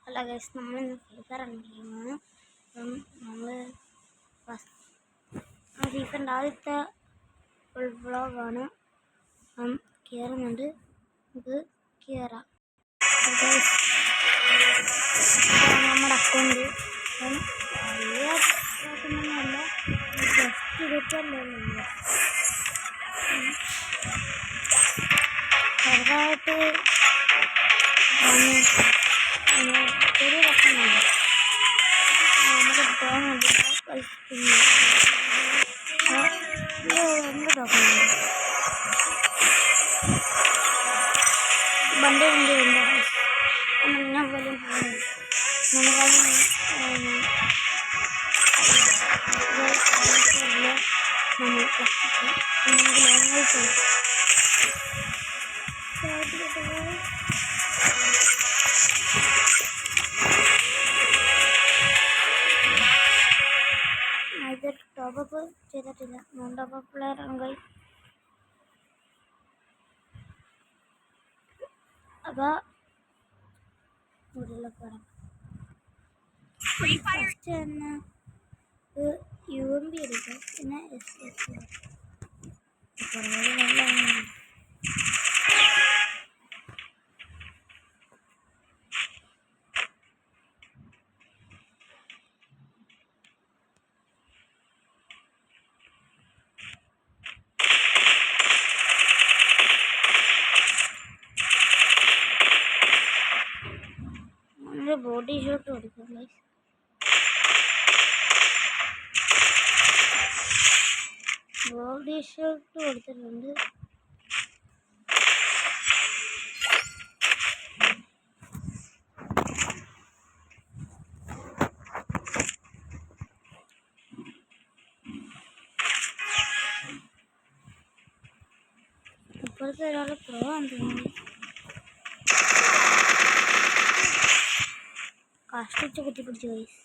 അല്ല ഗൈസ്, നമ്മളിന്ന് ഫ്രീഫയറാണ് കളിക്കുന്നത്. അപ്പം നമ്മൾ ഫ്രീഫയറിൻ്റെ ആദ്യത്തെ ഫുൾ വ്ളോഗാണ്. അപ്പം കയറുന്നുണ്ട്, നമുക്ക് കയറാം. നമ്മുടെ അക്കൗണ്ട് വലിയ കുഴപ്പമൊന്നുമല്ല, ജസ്റ്റ് ഇരുപത്തല്ലേ ചെറുതായിട്ട് ചെറിയ പ്രശ്നമുണ്ട്. നമുക്ക് തോന്നുന്നുണ്ട് എന്ത് തോന്നുന്നുണ്ട് ബണ്ടി ഉണ്ട് ഞാൻ പോലും നമുക്കത് ഇത് ടോപ്പപ്പ് ചെയ്തിട്ടില്ല, നോൺ ടോപ്പപ്പ് പ്ലെയറാണ് ഗൈസ്. അപ്പോൾ ഫസ്റ്റ് തന്നെ UMP എടുക്കും, പിന്നെ ബോഡി ഷോട്ട് കൊടുക്കും ഗൈസ്. ബോഡി ഷോട്ട് കൊടുത്തിട്ടുണ്ട്. ഇപ്പോഴത്തെ ഒരാൾ പ്രോ ആണ് തോന്നുന്നു, കഷ്ടിച്ച് കുത്തിപ്പിടിച്ചു ഗൈസ്.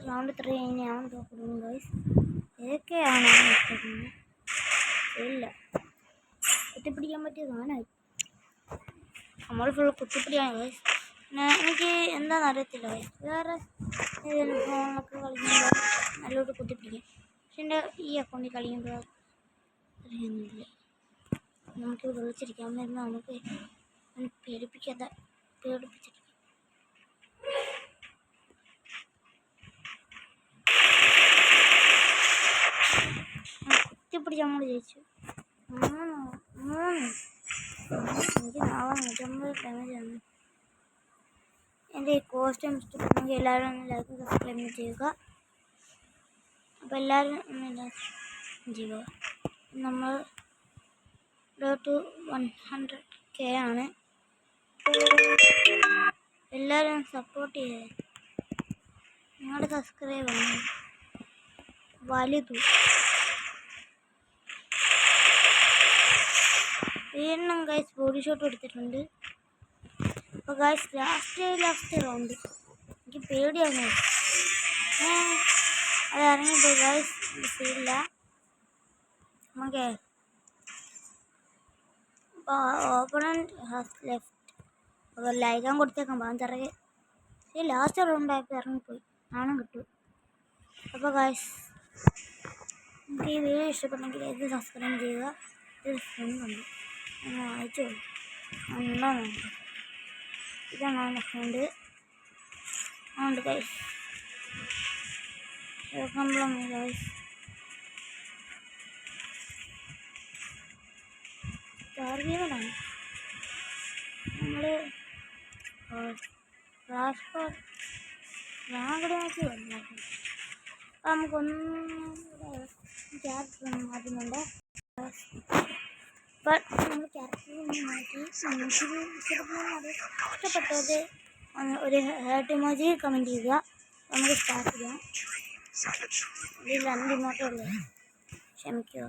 റൗണ്ട് 3 ഞാൻ തോക്കുന്നു ഗൈസ്. ഏതൊക്കെയാണ് ഇല്ല, കുത്തിപ്പിടിക്കാൻ പറ്റിയ സാധനമായി. നമ്മൾ ഫുൾ കുത്തിപ്പിടിയാണ് ഗൈസ്. പിന്നെ എനിക്ക് എന്താണെന്ന് അറിയത്തില്ല ഗൈസ്, വേറെ ഏതെങ്കിലും ഫോണിലൊക്കെ കളിക്കുമ്പോൾ നല്ലോട്ട് കുത്തിപ്പിടിക്കും. പക്ഷെ എൻ്റെ ഈ അക്കൗണ്ടിൽ കളിക്കുമ്പോൾ അറിയുന്നില്ല. നമുക്ക് വിളിച്ചിരിക്കാൻ വരുന്ന നമുക്ക് പേടിപ്പിച്ചിരിക്കും. കുത്തിപ്പിടിച്ച് നമ്മൾ ജയിച്ചു. എനിക്ക് 450 ഡാമേജാണ്. എൻ്റെ ഈ കോസ്റ്റ്യൂം ഇഷ്ടപ്പെട്ടെങ്കിൽ എല്ലാവരും ഒന്ന് ലൈക്ക് സബ്സ്ക്രൈബ് ചെയ്യുക. അപ്പോൾ എല്ലാവരും ഒന്ന് ചെയ്യുക. നമ്മൾ 100K ആണ്. എല്ലാവരും സപ്പോർട്ട് ചെയ്യുക. നിങ്ങളുടെ സബ്സ്ക്രൈബാണ് വലുത്. വീണ്ടും ഗൈസ് ബോഡി ഷോട്ട് എടുത്തിട്ടുണ്ട്. അപ്പോൾ ഗൈസ് ലാസ്റ്റ് റൗണ്ട് എനിക്ക് പേടിയാണ്. അത് ഇറങ്ങിപ്പോയി ഗൈസ്, സ്പീഡില്ല. നമുക്ക് ഓപ്പണന്റ് ഹാസ് ലെഫ്റ്റ്. അപ്പോൾ ലൈക്കാൻ കൊടുത്തേക്കാൻ പാഞ്ചറകെ ലാസ്റ്റ് റൗണ്ടായപ്പോൾ ഇറങ്ങിപ്പോയി, നാണം കിട്ടും. അപ്പോൾ ഗൈസ് എനിക്ക് ഈ വീഡിയോ ഇഷ്ടപ്പെട്ടെങ്കിൽ ഇത് സബ്സ്ക്രൈബ് ചെയ്യുക. ഇത് ഫ്രണ്ടുണ്ട്, അയച്ചു ഉണ്ടോന്നുണ്ട്. ഇതാണ് എൻ്റെ ഫ്രണ്ട് ഉണ്ട് ഗൈസ്. കംപ്ലം ഗൈസ്. ഗെയിമാണ് നമ്മൾ ഞാനിവിടെ നോക്കി വന്നു. അപ്പം നമുക്കൊന്നും ക്യാരക്ടർ മാറ്റുന്നുണ്ട്. അപ്പം നമ്മൾ ക്യാരക്ടർ മാറ്റി അത് ഇഷ്ടപ്പെട്ടത് ഒരു ഹാർട്ട് ഇമോജി കമൻറ്റ് ചെയ്യുക. നമുക്ക് സ്റ്റാർട്ട് ചെയ്യാം. ഇതിൽ 2 ഇമോട്ടുള്ളൂ, ക്ഷമിക്കുക.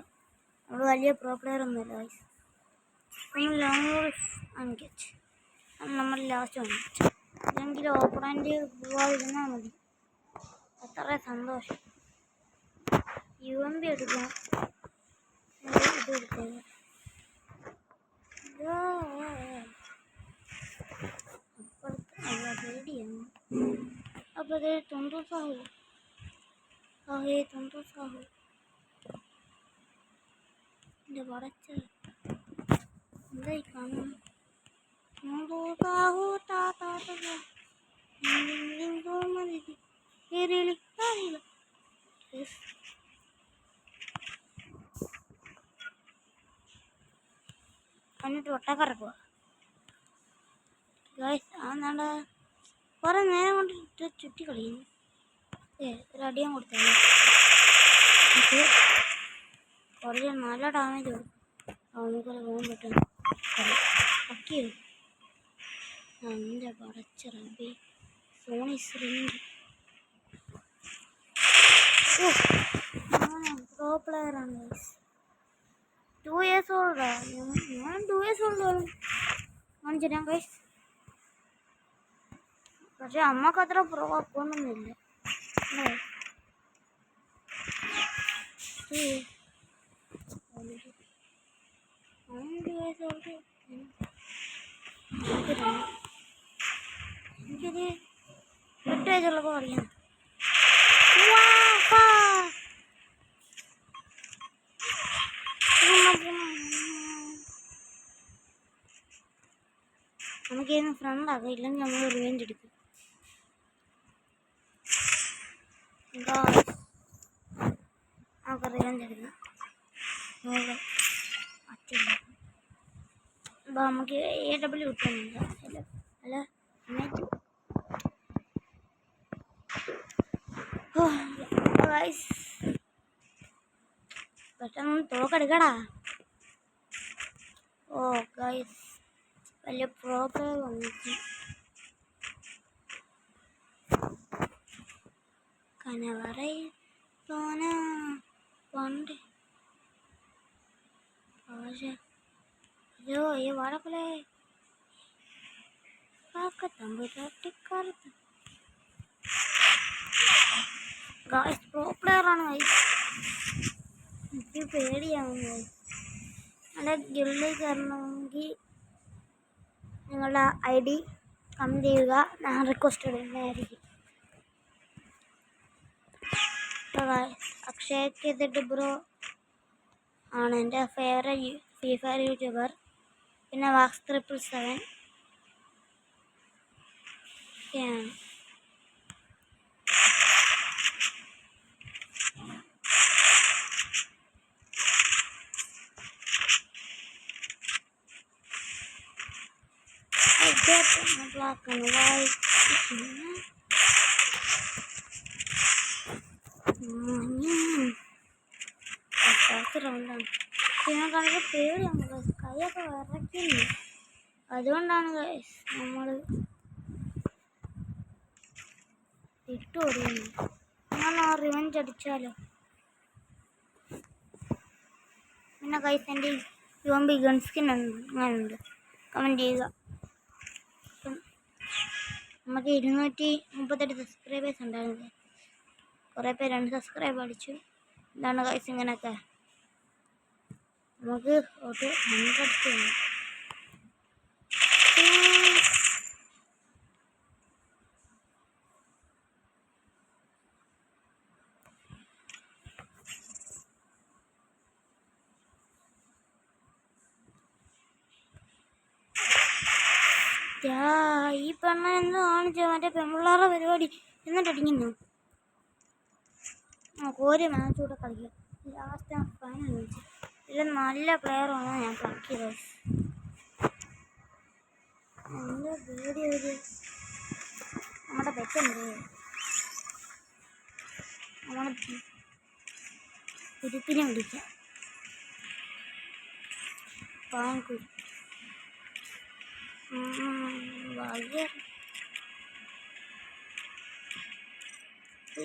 നമ്മൾ വലിയ പ്രോ പ്ലെയർ ഒന്നുമില്ല ഗൈസ്. നമ്മൾ ലോങ് വോൾഫ് അൺഗെറ്റ് നമ്മൾ ലാസ്റ്റ് വന്നു. ഇതെങ്കിലും ഓപ്പണൻ്റ് പോവാതിരുന്നാൽ മതി, അത്ര സന്തോഷം. UMP എടുക്കാം. ഇത് കൊടുത്തത്. പേടിയാണ്. അപ്പോൾ അത് തൊണ്ടു സാഹു തൊണ്ടു സാഹു എൻ്റെ പടച്ച എന്തായി കാണുന്നു. തൊണ്ടു സാഹു എന്നിട്ട് ഒട്ടക്കറക്കുക അന്നാണ്ട് കുറേ നേരം കൊണ്ട് ചുറ്റി കളിയുന്നു. ഒരു അടിയാൻ കൊടുത്തു കുറച്ച് നല്ല ഡാമേജ് കൊടുക്കും. നമുക്കത് പോകാൻ പറ്റും. അക്കിയോ എൻ്റെ പടച്ച റബ്ബേ സോണി ശ്രീണ്ട് പ്രോ പ്ലെയറാണ്. 2 years ഓൾഡാ ഞാൻ. 2 years ഓൾഡ് കാണിച്ചു തരാം ഗൈസ്. പക്ഷെ അമ്മക്ക് അത്ര പ്രോ അക്കൗണ്ടൊന്നുമില്ല. എനിക്കൊരു 8 വയസ്സുള്ളപ്പോൾ അറിയാം. നമുക്കിന്ന് ഫ്രണ്ടാക്കാം, ഇല്ലെങ്കിൽ നമ്മൾ റിവെഞ്ച് എടുക്കും. നമുക്ക് റിവെഞ്ച് എടുക്കാം. അപ്പോൾ നമുക്ക് AW കിട്ടുന്നുണ്ട്. അല്ല പെട്ടെന്ന് തോക്കെടുക്കടാ. ഓ ഗൈസ് വലിയ പ്രോബ്ലം വന്നിട്ട് കനവറ തോന പണ്ട് അയ്യോ ഈ വാഴപ്പളേ കാക്കത്തമ്പ് തട്ടിക്കാലത്ത് ഗൈസ് പ്രോ പ്ലെയറാണ് ഗൈസ്. എനിക്ക് പേടിയാവുന്നു ഗൈസ്. എൻ്റെ ഗിൽഡിൽ കയറണമെങ്കിൽ നിങ്ങളുടെ ID കമൻറ്റ് ചെയ്യുക, ഞാൻ റിക്വസ്റ്റ് ഇടുന്നതായിരിക്കും. അക്ഷയ് ചെയ്തിട്ട് ബ്രോ ആണ് എൻ്റെ ഫേവറേറ്റ് ഫ്രീ ഫയർ യൂട്യൂബർ. പിന്നെ വാക്സ് 777 ഒക്കെയാണ്. black and white റൗണ്ടാണ്. ഞാൻ കണ്ടിട്ട് പേടിയാണ് ഗൈസ്, കൈയൊക്കെ വിറയ്ക്കുന്നു. അതുകൊണ്ടാണ് ഗൈസ് നമ്മൾ ഇട്ട് ഓടുന്നത്. അങ്ങനെ റിവെഞ്ച് അടിച്ചാലോ. പിന്നെ ഗൈസ് എൻ്റെ UMP ഗൺ സ്കിൻ അങ്ങനെയുണ്ട്, കമൻറ്റ് ചെയ്യുക. നമുക്ക് 238 സബ്സ്ക്രൈബേഴ്സ് ഉണ്ടായിരുന്നു. കുറേ പേര് അൺസബ്സ്ക്രൈബ് അടിച്ചു. എന്താണ് ഗൈസ് ഇങ്ങനെയൊക്കെ. നമുക്ക് ഒരു 100 ഈ പെണ്ണ എന്ത് കാണിച്ച മറ്റേ പെൺപിള്ളേരുടെ പരിപാടി എന്നിട്ടടിക്കുന്നു. നമുക്ക് ഒരു മാച്ച് കൂടെ കളിക്കാം. Last final match. ഇതിൽ നല്ല പ്ലെയറാണ് ഞാൻ കളിക്കുന്നത്. എൻ്റെ പേടി ഒരു നമ്മുടെ പെറ്റുണ്ട്. നമ്മളെ കുരുപ്പിനെ വിളിക്കാം. പാങ്കുരു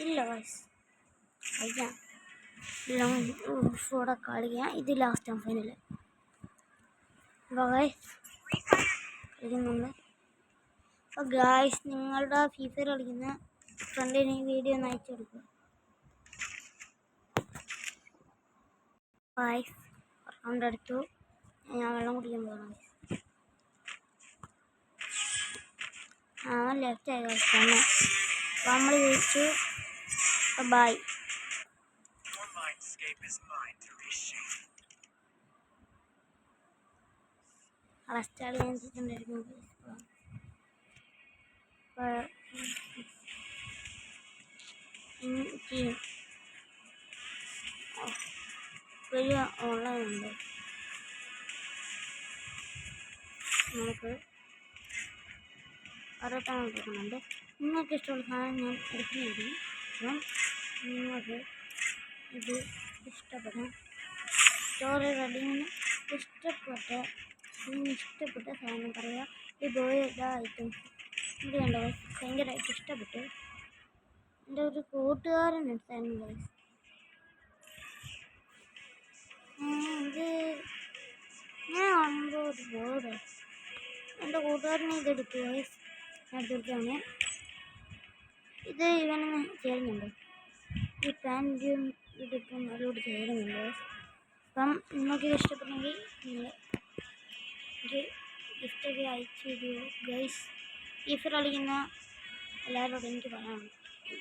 ഇല്ല വയസ്സ് കളിക്കാം. കൂടെ കളിക്കാം. ഇത് ലാസ്റ്റ് ഫൈനൽ കളിക്കുന്നുണ്ട്. അപ്പോൾ ഗായ്സ് നിങ്ങളുടെ ഫ്രീ ഫയർ കളിക്കുന്ന ഫ്രണ്ടിന് ഈ വീഡിയോ ഒന്ന് അയച്ചു കൊടുക്കുക. ഗായ്സ് അവൻ്റെ അടുത്തു ഞാൻ വെള്ളം കുടിക്കാൻ പോകണം. അവൻ ലെഫ്റ്റ് ആയി തന്നെ. അപ്പം നമ്മൾ ചോദിച്ചു ബൈ. ഫസ്റ്റ് ആൾ ഞാൻ ചെയ്തിട്ടുണ്ടായിരുന്നു. എനിക്ക് വലിയ ഉള്ളതുണ്ട്. നമുക്ക് ഓരോരുത്തരം കൊടുക്കുന്നുണ്ട്. നിങ്ങൾക്ക് ഇഷ്ടമുള്ള സാധനം ഞാൻ എടുക്കുന്നതായിരിക്കും. അപ്പം നിങ്ങൾക്ക് ഇത് ഇഷ്ടപ്പെടും. സ്റ്റോറി റെഡിങ്ങിന് ഇഷ്ടപ്പെട്ട സാധനം പറയുക. ഈ ബോയുടെ ഐറ്റംസ് ഇത് കണ്ടോ, ഭയങ്കരമായിട്ട് ഇഷ്ടപ്പെട്ടു. എൻ്റെ ഒരു കൂട്ടുകാരൻ എടുത്തായിരുന്നു. ഇത് ഞാൻ കാണുമ്പോൾ ഒരു ബോർഡ് എൻ്റെ കൂട്ടുകാരനെ ഇതെടുത്തു. എടുത്താണ് ഇത് ഇവനൊന്ന് ചേരുന്നുണ്ട്. ഈ പാൻറ്റും ഇതിപ്പം അതിലോട്ട് ചേരുന്നുണ്ട്. അപ്പം നിങ്ങൾക്ക് ഇഷ്ടപ്പെട്ടെങ്കിൽ നിങ്ങൾ എനിക്ക് ഗിഫ്റ്റൊക്കെ അയച്ചു തരുമോ ഗൈസ്? ഗിഫ്റ്റ് കളിക്കുന്ന എല്ലാവരോടും എനിക്ക് പറയാനുണ്ട്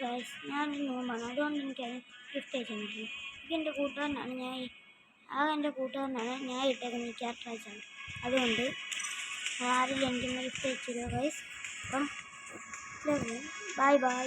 ഗൈസ്. ഞാനൊരു നോമ്പാണ്, അതുകൊണ്ട് എനിക്കത് ഗിഫ്റ്റ് അയച്ചു തന്നിട്ടുണ്ട്. ഇതെൻ്റെ കൂട്ടുകാരനാണ്, എൻ്റെ കൂട്ടുകാരനാണ് ഞാൻ ഇട്ടേക്കുന്ന ഈ ക്യാരക്ടർ അയച്ചാണ്. അതുകൊണ്ട് ആരെങ്കിലും എനിക്കൊന്ന് ഗിഫ്റ്റ് അയച്ചു തരുമോ ഗൈസ്? അപ്പം ബൈ ബൈ.